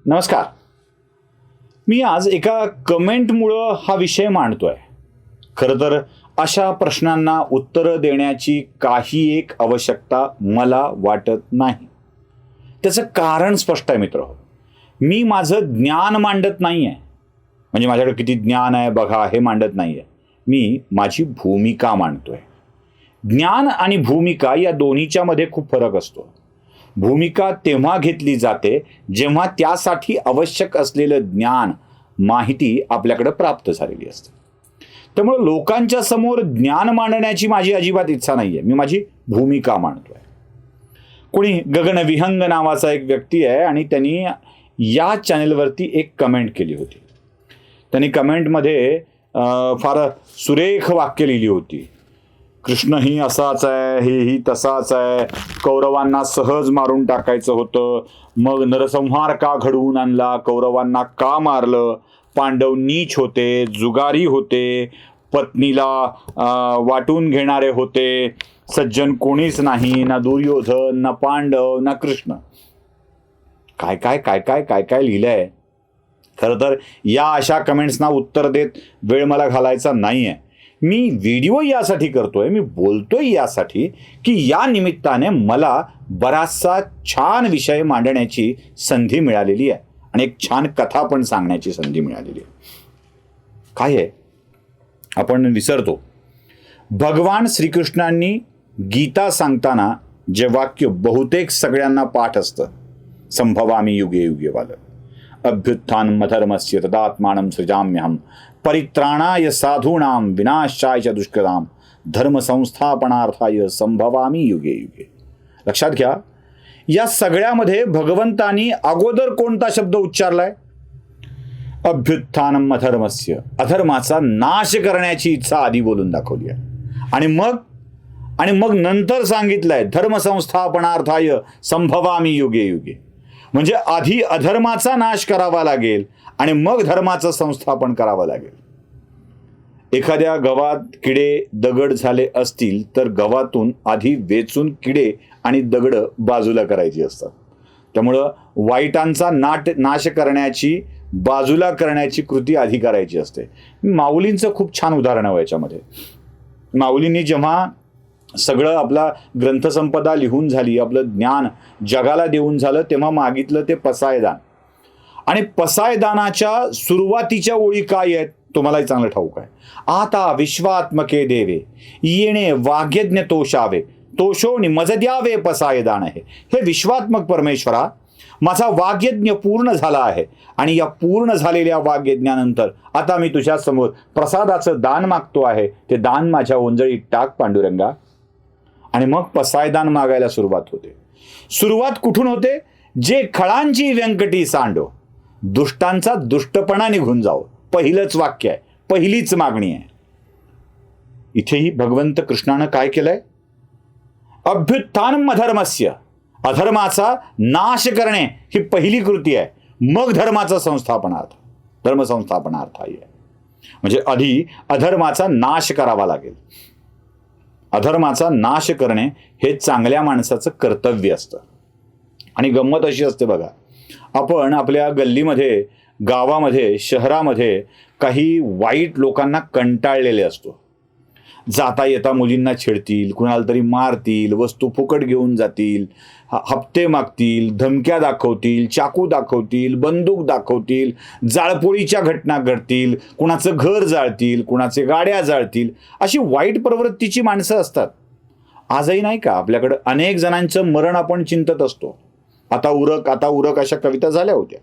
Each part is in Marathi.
नमस्कार. मी आज एका कमेंटमुळं हा विषय मांडतोय. खरं तर अशा प्रश्नांना उत्तरं देण्याची काही एक आवश्यकता मला वाटत नाही. त्याचं कारण स्पष्ट आहे मित्र. मी माझं ज्ञान मांडत नाही आहे, म्हणजे माझ्याकडे किती ज्ञान आहे बघा हे मांडत नाही आहे. मी माझी भूमिका मांडतोय. ज्ञान आणि भूमिका या दोन्हीच्या मध्ये खूप फरक असतो. भूमिका तेव्हा घेतली जाते जेव्हा त्यासाठी आवश्यक असलेलं ज्ञान, माहिती आपल्याकडे प्राप्त झालेली असते. त्यामुळे लोकांच्या समोर ज्ञान मांडण्याची माझी अजिबात इच्छा नाहीये. मी माझी भूमिका मांडतोय. कोणी गगन विहंग नावाचा एक व्यक्ती आहे आणि त्यांनी या चॅनेलवरती एक कमेंट केली होती. त्यांनी कमेंटमध्ये फार सुरेख वाक्य लिहिली होती. कृष्ण ही असाच आहे, हेही तसाच आहे, कौरवांना सहज मारून टाकायचं होतं, मग नरसंहार का घडवून आणला, कौरवांना का मारलं, पांडव नीच होते, जुगारी होते, पत्नीला वाटून घेणारे होते, सज्जन कोणीच नाही, ना दुर्योधन, ना पांडव, ना कृष्ण. काय काय काय काय काय काय लिहिलंय. खरं तर या अशा कमेंट्सना उत्तर देत वेळ मला घालायचा नाही आहे. मी व्हिडिओ यासाठी करतोय, मी बोलतोय यासाठी की या निमित्ताने मला बराचसा छान विषय मांडण्याची संधी मिळालेली आहे आणि एक छान कथा पण सांगण्याची संधी मिळालेली आहे. काय आहे, आपण विसरतो. भगवान श्रीकृष्णांनी गीता सांगताना जे वाक्य बहुतेक सगळ्यांना पाठ असतं, संभवामी युगे युगे वालं, अभ्युत्थानम अधर्मस्य तदात्मानं सृजाम्यहम, परित्राणाय साधूनां विनाशाय च दुष्कृतां, धर्म संस्थापनार्थाय संभवामी युगे युगे. लक्षात घ्या, या सगळ्यामध्ये भगवंतानी अगोदर कोणता शब्द उच्चारलाय? अभ्युत्थानम अधर्मस्य, अधर्माचा नाश करण्याची इच्छा आधी बोलून दाखवली आहे. आणि मग नंतर सांगितलंय धर्म संस्थापनार्थाय संभवामी युगे युगे. म्हणजे आधी अधर्माचा नाश करावा लागेल आणि मग धर्माचं संस्थापन करावं लागेल. एखाद्या गव्हात किडे दगड झाले असतील तर गव्हातून आधी वेचून किडे आणि दगड बाजूला करायची असतात. त्यामुळं वाईटांचा नाश करण्याची, बाजूला करण्याची कृती आधी करायची असते. माऊलींचं खूप छान उदाहरण आहे याच्यामध्ये. माऊलींनी जेव्हा सगळं आपला ग्रंथसंपदा लिहून झाली, आपलं ज्ञान जगाला देऊन झालं, तेव्हा मागितलं ते पसायदान. आणि पसायदानाच्या सुरुवातीच्या ओळी काय आहेत तुम्हालाही चांगलं ठाऊक आहे. आता विश्वात्मके देवे येणे वाग्यज्ञ तोषावे, तोषोनी मज द्यावे पसायदान आहे. हे विश्वात्मक परमेश्वरा, माझा वाग्यज्ञ पूर्ण झाला आहे आणि या पूर्ण झालेल्या वाग्यज्ञानंतर आता मी तुझ्या समोर प्रसादाचं दान मागतो आहे. ते दान माझ्या ओंजळीत टाक पांडुरंगा. आणि मग पसायदान मागायला सुरुवात होते. सुरुवात कुठून होते? जे खळांची व्यंकटी सांडो, दुष्टांचा दुष्टपणा निघून जाओ. पहिलंच वाक्य आहे, पहिलीच मागणी आहे. इथेही भगवंत कृष्णानं काय केलंय? अभ्युत्थानम अधर्मस्य, अधर्माचा नाश करणे ही पहिली कृती आहे. मग धर्माचा संस्थापनार्थ, धर्म संस्थापनार्थ आहे. म्हणजे आधी अधर्माचा नाश करावा लागेल. अधर्माचा नाश करणे हे चांगल्या माणसाचं कर्तव्य असतं. आणि गंमत अशी असते बघा, आपण आपल्या गल्लीमध्ये, गावामध्ये, शहरामध्ये काही वाईट लोकांना कंटाळलेले असतो. जाता येता मुलींना छेडतील, कुणाला तरी मारतील, वस्तू फुकट घेऊन जातील, हप्ते मागतील, धमक्या दाखवतील, चाकू दाखवतील, बंदूक दाखवतील, जाळपोळीच्या घटना घडतील, कुणाचं घर जाळतील, कुणाचे गाड्या जाळतील. अशी वाईट प्रवृत्तीची माणसं असतात. आजही नाही का आपल्याकडं अनेक जणांचं मरण आपण चिंतत असतो. आता उरक अशा कविता झाल्या होत्या.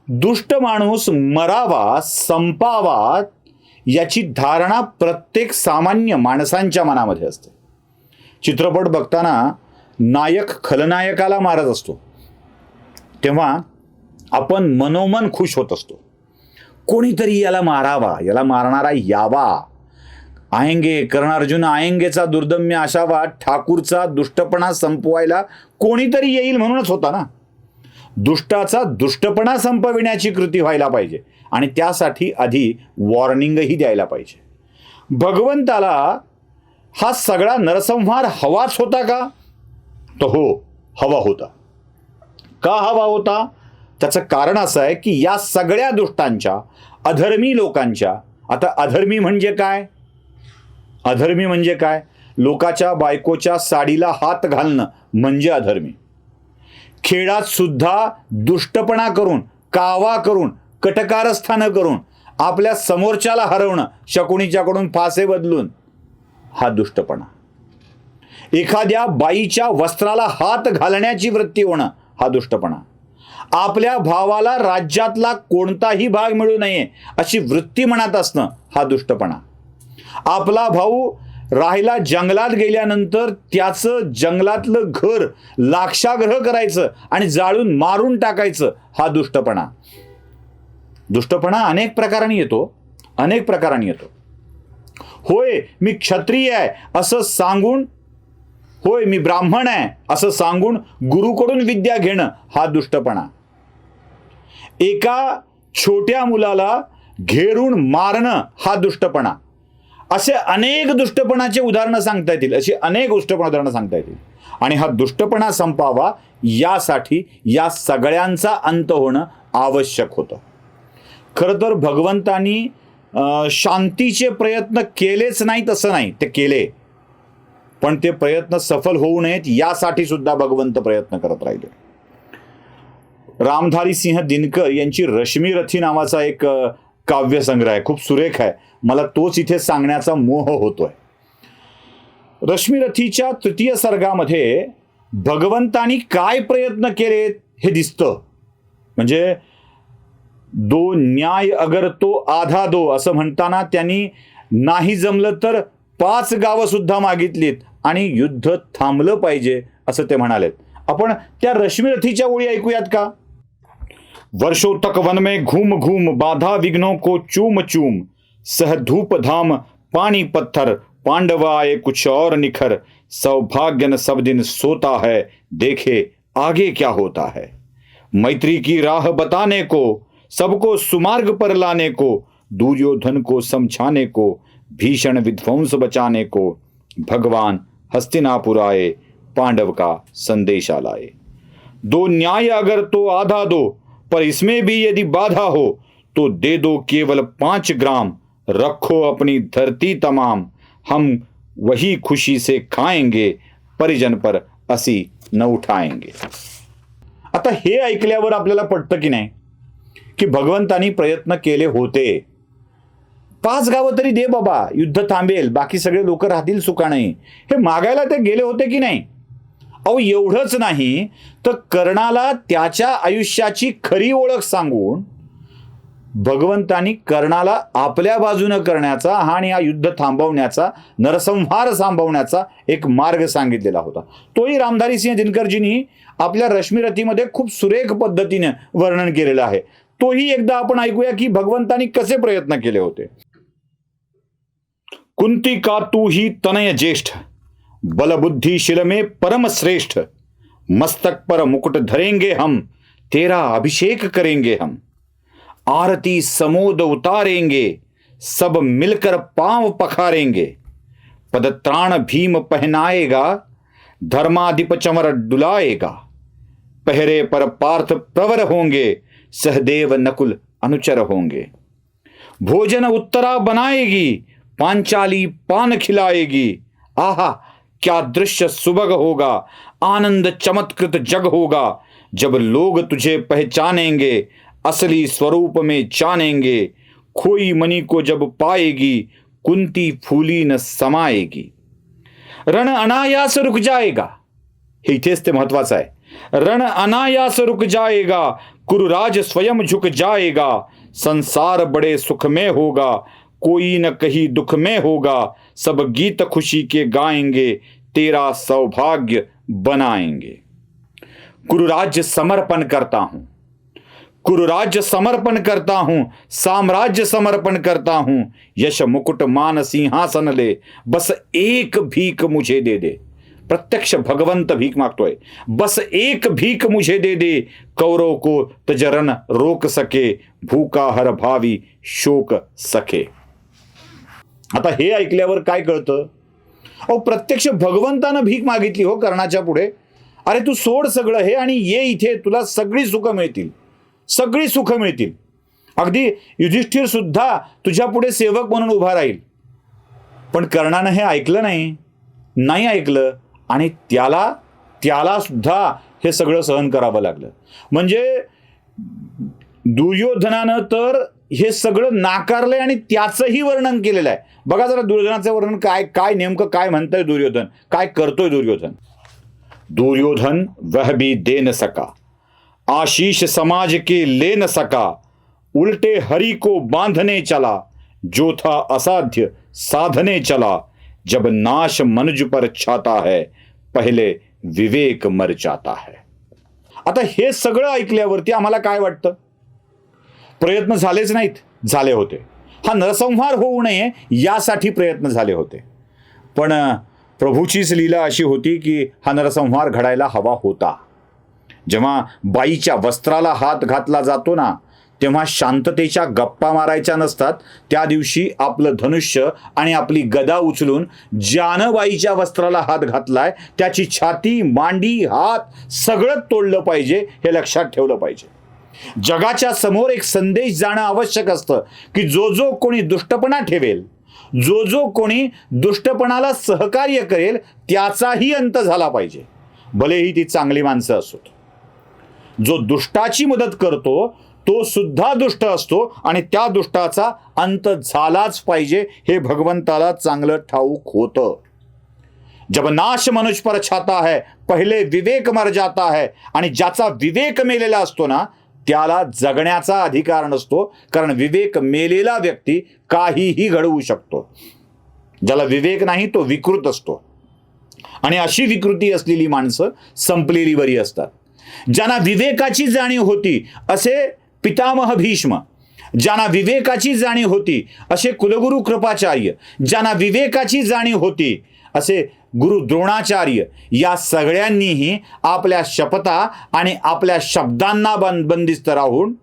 दुष्ट माणूस मरावा, संपावा याची धारणा प्रत्येक सामान्य माणसांच्या मनामध्ये असते. चित्रपट बघताना नायक खलनायकाला मारत असतो तेव्हा आपण मनोमन खुश होत असतो. कोणीतरी याला मारावा, याला मारणारा यावा. आएंगे कर्णार्जुन आएंगेचा दुर्दम्य असावा, ठाकूरचा दुष्टपणा संपवायला कोणीतरी येईल म्हणूनच होता ना. दुष्टाचा दुष्टपणा संपविण्याची कृती व्हायला पाहिजे आणि त्यासाठी आधी वॉर्निंगही द्यायला पाहिजे. भगवंताला हा सगळा नरसंहार हवाच होता का? तो हो, हवा होता. का हवा होता? त्याचं कारण असं आहे की या सगळ्या दुष्टांच्या, अधर्मी लोकांच्या, आता अधर्मी म्हणजे काय? अधर्मी म्हणजे काय? लोकाच्या बायकोच्या साडीला हात घालणं म्हणजे अधर्मी. खेळात सुद्धा दुष्टपणा करून, कावा करून, कटकारस्थानं करून आपल्या समोरच्याला हरवणं, शकुनीच्याकडून फासे बदलून, हा दुष्टपणा. एखाद्या बाईच्या वस्त्राला हात घालण्याची वृत्ती होणं, हा दुष्टपणा. आपल्या भावाला राज्यातला कोणताही भाग मिळू नये अशी वृत्ती मनात असणं, हा दुष्टपणा. आपला भाऊ राहायला जंगलात गेल्यानंतर त्याचं जंगलातलं घर लाक्षाग्रह करायचं आणि जाळून मारून टाकायचं, हा दुष्टपणा. दुष्टपणा अनेक प्रकारांनी येतो, अनेक प्रकारांनी येतो. होय मी क्षत्रिय आहे असं सांगून, होय मी ब्राह्मण आहे असं सांगून गुरुकडून विद्या घेणं, हा दुष्टपणा. एका छोट्या मुलाला घेरून मारणं, हा दुष्टपणा. असे अनेक दुष्टपणाचे उदाहरणं सांगता येतील, अशी अनेक उदाहरणं सांगता येतील. आणि हा दुष्टपणा संपावा यासाठी या सगळ्यांचा अंत होणं आवश्यक होतं. खरं तर भगवंतानी शांतीचे प्रयत्न केलेच नाहीत असं नाही, ते केले, पण ते प्रयत्न सफल होऊ नयेत यासाठी सुद्धा भगवंत प्रयत्न करत राहिले. रामधारी सिंह दिनकर यांची रश्मिरथी नावाचा एक काव्यसंग्रह आहे, खूप सुरेख आहे. मला तोच इथे सांगण्याचा मोह होतोय. रश्मिरथीच्या 3य सर्गामध्ये भगवंतानी काय प्रयत्न केलेत हे दिसतं. म्हणजे दो न्याय अगर तो आधा दो असं म्हणताना त्यांनी नाही जमलं तर 5 गावं सुद्धा मागितलीत आणि युद्ध थांबलं पाहिजे असं ते म्हणालेत. आपण त्या रश्मिरथीच्या ओळी ऐकूयात का? वर्षों तक वन में घूम घूम बाधा विघ्नों को चूम चूम, सह धूप धाम पानी पत्थर पांडव आए कुछ और निखर, सौभाग्य न सब दिन सोता है देखे आगे क्या होता है, मैत्री की राह बताने को सबको सुमार्ग पर लाने को, दुर्योधन को समझाने को भीषण विध्वंस बचाने को, भगवान हस्तिनापुर आए पांडव का संदेशा लाए. दो न्याय अगर तो आधा दो, पर इसमें भी यदि बाधा हो तो दे दो केवल 5 ग्राम, रखो अपनी धरती तमाम, हम वही खुशी से खाएंगे, परिजन पर असी न उठाएंगे. आता हे ऐकल्यावर आपल्याला पटतं की नाही की भगवंतानी प्रयत्न केले होते. 5 गावं तरी दे बाबा, युद्ध थांबेल, बाकी सगळे लोक राहतील सुखाने, हे मागायला ते गेले होते की नाही? अहो एवढंच नाही तर कर्णाला त्याच्या आयुष्याची खरी ओळख सांगून भगवंतानी कर्णाला आपल्या बाजूनं करण्याचा आणि हा युद्ध थांबवण्याचा, नरसंहार थांबवण्याचा एक मार्ग सांगितलेला होता. तोही रामधारी सिंह दिनकरजींनी आपल्या रश्मिरथीमध्ये खूप सुरेख पद्धतीने वर्णन केलेलं आहे. तोही एकदा आपण ऐकूया की भगवंतानी कसे प्रयत्न केले होते. कुंती का तू ही तनय ज्येष्ठ, बलबुद्धि शिल में परम श्रेष्ठ, मस्तक पर मुकुट धरेंगे हम, तेरा अभिषेक करेंगे हम, आरती समोद उतारेंगे, सब मिलकर पांव पखारेंगे, पदत्राण भीम पहनाएगा, धर्माधिप चमर डुलाएगा, पहरे पर पार्थ प्रवर होंगे, सहदेव नकुल अनुचर होंगे, भोजन उत्तरा बनाएगी, पांचाली पान खिलाएगी, आहा क्या दृश्य सुबह होगा, आनंद चमत्कृत जग होगा, जब लोग तुझे पहचानेंगे, असली स्वरूप में जानेंगे, खोई मणि को जब पाएगी, कुंती फूली न समाएगी, रण अनायास रुक जाएगा. हे इथेच ते महत्वाचं आहे. रण अनायास रुक जाएगा, कुरुराज स्वयं झुक जाएगा, संसार बड़े सुख में होगा, कोई न कहीं दुख में होगा, सब गीत खुशी के गाएंगे, तेरा सौभाग्य बनाएंगे. कुरुराज्य समर्पण करता हूं, कुरुराज्य समर्पण करता हूं, साम्राज्य समर्पण करता हूं, यश मुकुट मान सिंहासन ले, बस एक भीख मुझे दे दे. प्रत्यक्ष भगवंत भीख मागतोय. बस एक भीख मुझे दे दे, कौरव को तजरन रोक सके, भूका हर भावी शोक सके. आता हे ऐकल्यावर काय कळतं? अहो प्रत्यक्ष भगवंतानं भीक मागितली हो कर्णाच्या पुढे. अरे तू सोड सगळं हे आणि ये इथे, तुला सगळी सुख मिळतील. सगळी सुख मिळतील. अगदी युधिष्ठिर सुद्धा तुझ्या पुढे सेवक म्हणून उभा राहील. पण कर्णानं हे ऐकलं नाही ऐकलं आणि त्याला सुद्धा हे सगळं सहन करावं लागलं. म्हणजे दुर्योधनानं तर हे सगळं नाकारलंय आणि त्याचंही वर्णन केलेलं आहे. बघा जरा दुर्योधनाचं वर्णन काय नेमकं काय म्हणतंय दुर्योधन, काय करतोय दुर्योधन. दुर्योधन वह भी दे न सका, आशीष समाज के ले न सका, उल्टे हरि को बांधने चला, जो था असाध्य साधने चला, जब नाश मनुज पर छाता है, पहले विवेक मर जाता है. आता हे सगळं ऐकल्यावरती आम्हाला काय वाटतं? प्रयत्न झालेच नाहीत, झाले होते. हा नरसंहार होऊ नये यासाठी प्रयत्न झाले होते. पण प्रभूचीच लीला अशी होती की हा नरसंहार घडायला हवा होता. जेव्हा बाईच्या वस्त्राला हात घातला जातो ना, तेव्हा शांततेच्या गप्पा मारायच्या नसतात. त्या दिवशी आपलं धनुष्य आणि आपली गदा उचलून ज्यानं बाईच्या वस्त्राला हात घातलाय त्याची छाती, मांडी, हात सगळं तोडलं पाहिजे, हे लक्षात ठेवलं पाहिजे. जगाच्या समोर एक संदेश जाणं आवश्यक असतं की जो कोणी दुष्टपणा ठेवेल, जो कोणी दुष्टपणाला सहकार्य करेल, त्याचाही अंत झाला पाहिजे, भलेही ती चांगली माणसं असोत. जो दुष्टाची मदत करतो तो सुद्धा दुष्ट असतो आणि त्या दुष्टाचा अंत झालाच पाहिजे, हे भगवंताला चांगलं ठाऊक होतं. जब नाश मनुष्य पर छाता है, पहिले विवेक मर जाता है. आणि ज्याचा विवेक मेलेला असतो ना, त्याला जगण्याचा अधिकार नसतो, कारण विवेक मेलेला व्यक्ती काहीही घडवू शकतो. ज्याला विवेक नाही तो विकृत असतो आणि अशी विकृती असलेली माणसं संपलेली बरी असतात. ज्यांना विवेकाची जाणीव होती असे पितामह भीष्म, ज्यांना विवेकाची जाणीव होती असे कुलगुरू कृपाचार्य, ज्यांना विवेकाची जाणीव होती असे गुरु द्रोणाचार्य, या सगळ्यांनीही आपल्या शपथा आणि आपल्या शब्दांना बंदिस्त राहून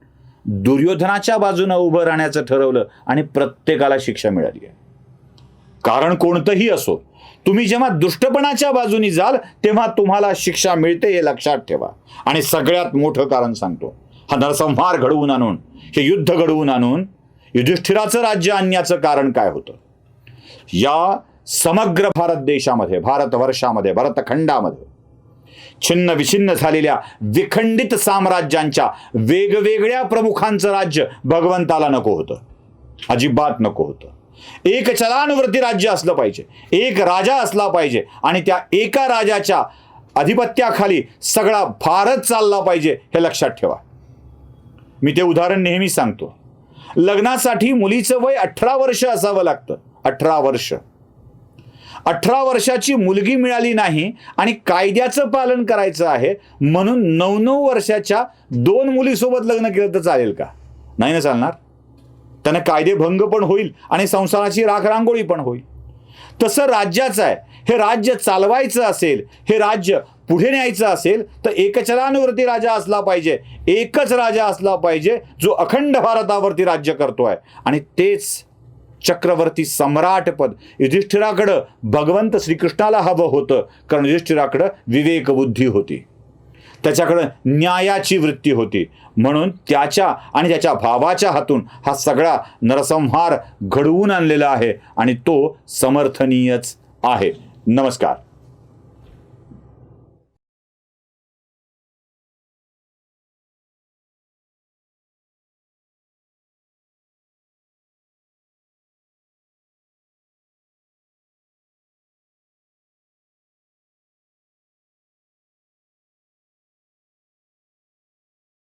दुर्योधनाच्या बाजूने उभं राहण्याचं ठरवलं आणि प्रत्येकाला शिक्षा मिळाली आहे. कारण कोणतंही असो, तुम्ही जेव्हा दुष्टपणाच्या बाजूनी जाल तेव्हा तुम्हाला शिक्षा मिळते, हे लक्षात ठेवा. आणि सगळ्यात मोठं कारण सांगतो, हा नरसंहार घडवून आणून, हे युद्ध घडवून आणून युधिष्ठिराचं राज्य आणण्याचं कारण काय होतं? या समग्र भारत देशामध्ये, भारतवर्षामध्ये, भरतखंडामध्ये छिन्न विछिन्न झालेल्या विखंडित साम्राज्यांच्या वेगवेगळ्या प्रमुखांचं राज्य भगवंताला नको होतं, अजिबात नको होतं. एक चलानुवर्ती राज्य असलं पाहिजे, एक राजा असला पाहिजे आणि त्या एका राजाच्या अधिपत्याखाली सगळा भारत चालला पाहिजे, हे लक्षात ठेवा. मी ते उदाहरण नेहमी सांगतो. लग्नासाठी मुलीचं वय 18 वर्ष असावं लागतं. 18 वर्ष. 18 वर्षाची मुलगी मिळाली नाही आणि कायद्याचं पालन करायचं आहे म्हणून 9-9 वर्षाच्या 2 मुलीसोबत लग्न केलं तर चालेल का? नाही ना चालणार. त्यानं कायदेभंग पण होईल आणि संसाराची राखरांगोळी पण होईल. तसं राज्याचं आहे. हे राज्य चालवायचं असेल, हे राज्य पुढे न्यायचं असेल तर एकचलानुवर्ती राजा असला पाहिजे, एकच राजा असला पाहिजे जो अखंड भारतावरती राज्य करतोय. आणि तेच चक्रवर्ती सम्राट पद युधिष्ठिराकडं भगवंत श्रीकृष्णाला हवं होतं, कारण युधिष्ठिराकडं विवेक बुद्धी होती, त्याच्याकडं न्यायाची वृत्ती होती. म्हणून त्याच्या आणि त्याच्या भावाच्या हातून हा सगळा नरसंहार घडवून आणलेला आहे आणि तो समर्थनीयच आहे. नमस्कार.